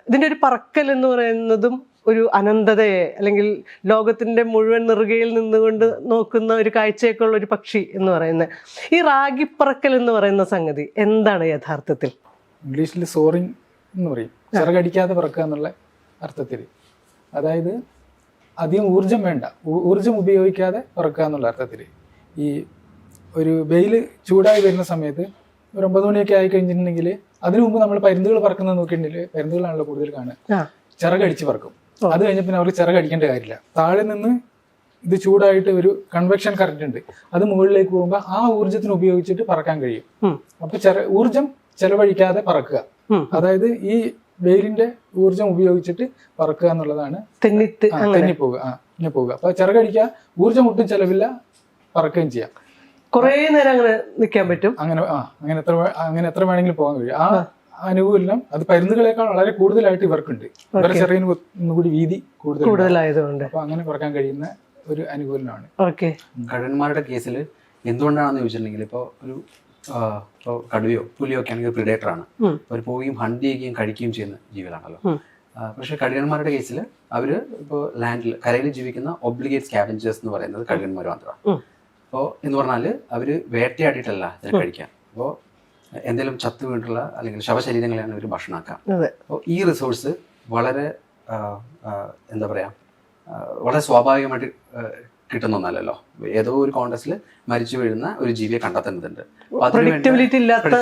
ഇതിൻ്റെ ഒരു പറക്കൽ എന്ന് പറയുന്നതും ഒരു അനന്തതയെ അല്ലെങ്കിൽ ലോകത്തിൻ്റെ മുഴുവൻ നെറുകയിൽ നിന്നുകൊണ്ട് നോക്കുന്ന ഒരു കാഴ്ചയൊക്കെയുള്ള ഒരു പക്ഷി എന്ന് പറയുന്നത്. ഈ റാഗിപ്പറക്കൽ എന്ന് പറയുന്ന സംഗതി എന്താണ് യഥാർത്ഥത്തിൽ? ഇംഗ്ലീഷിൽ സോറിങ് എന്ന് പറയും, ചിറകടിക്കാതെ പറക്കുക എന്നുള്ള അർത്ഥത്തിൽ. അതായത് അധികം ഊർജം വേണ്ട, ഊർജം ഉപയോഗിക്കാതെ പറക്കുക എന്നുള്ള അർത്ഥത്തിൽ. ഈ ഒരു വെയിൽ ചൂടായി വരുന്ന സമയത്ത് ഒരു 9 മണിയൊക്കെ ആയി കഴിഞ്ഞിട്ടുണ്ടെങ്കിൽ അതിനു മുമ്പ് നമ്മൾ പരുന്തുകൾ പറക്കുന്നത് നോക്കിയിട്ടുണ്ടെങ്കിൽ പരുന്തുകളാണല്ലോ കൂടുതൽ കാണുക, ചിറകടിച്ച് പറക്കും. അത് കഴിഞ്ഞ പിന്നെ അവർക്ക് ചിറകടിക്കേണ്ട കാര്യമില്ല. താഴെ നിന്ന് ഇത് ചൂടായിട്ട് ഒരു കൺവെക്ഷൻ കറന്റ് ഉണ്ട്, അത് മുകളിലേക്ക് പോകുമ്പോൾ ആ ഊർജത്തിന് ഉപയോഗിച്ചിട്ട് പറക്കാൻ കഴിയും. അപ്പൊ ഊർജം ചെലവഴിക്കാതെ പറക്കുക, അതായത് ഈ വെയിലിന്റെ ഊർജം ഉപയോഗിച്ചിട്ട് പറക്കുക എന്നുള്ളതാണ്. തെന്നിപ്പോവുക, ഇങ്ങനെ പോവുക. അപ്പൊ ചിറകടിക്കുക, ഊർജം ഒട്ടും ചെലവില്ല, പറക്കുകയും ചെയ്യാം. കുറെ നേരം അങ്ങനെ നിൽക്കാൻ പറ്റും. അങ്ങനെ എത്ര വേണമെങ്കിലും പോകാൻ കഴിയും. ആ അനുകൂലം അത് പരുന്തുകളെക്കാൾ വളരെ കൂടുതലായിട്ട് ഇവർക്കുണ്ട്. ഇവരുടെ ചെറിയ ഒന്നുകൂടി വീതി കൂടുതലായതുകൊണ്ട് അപ്പൊ അങ്ങനെ പറക്കാൻ കഴിയുന്ന ഒരു അനുകൂലമാണ്. കഴുകന്മാരുടെ കേസിൽ എന്തുകൊണ്ടാണെന്ന് ചോദിച്ചിട്ടുണ്ടെങ്കിൽ ഇപ്പോൾ കടുവയോ പുലിയോ ഒക്കെ ആണെങ്കിൽ പ്രിഡേറ്റർ ആണ്, അവർ പോവുകയും ഹണ്ട് ചെയ്യുകയും കഴിക്കുകയും ചെയ്യുന്ന ജീവികളാണല്ലോ. പക്ഷെ കഴുകന്മാരുടെ കേസിൽ അവര് ഇപ്പോൾ ലാൻഡിൽ കരയിൽ ജീവിക്കുന്ന ഒബ്ലിഗേറ്റ് സ്കാവഞ്ചേഴ്സ് എന്ന് പറയുന്നത് കഴുകന്മാർ മാത്രമാണ്. അപ്പോൾ എന്ന് പറഞ്ഞാൽ അവര് വേട്ടയാടിയിട്ടല്ല ഇതിനെ കഴിക്കാൻ. അപ്പോൾ എന്തെങ്കിലും ചത്തു വീണിട്ടുള്ള അല്ലെങ്കിൽ ശവശരീരങ്ങളെയാണ് അവർ ഭക്ഷണമാക്കാം. അപ്പോൾ ഈ റിസോഴ്സ് വളരെ എന്താ പറയാ, വളരെ സ്വാഭാവികമായിട്ട് കിട്ടുന്ന ഒന്നല്ലല്ലോ. ഏതോ ഒരു കോണ്ടസ്റ്റിൽ മരിച്ചു വീഴുന്ന ഒരു ജീവിയെ കണ്ടെത്തേണ്ടതുണ്ട്. പ്രഡിക്റ്റബിലിറ്റി ഇല്ലാത്ത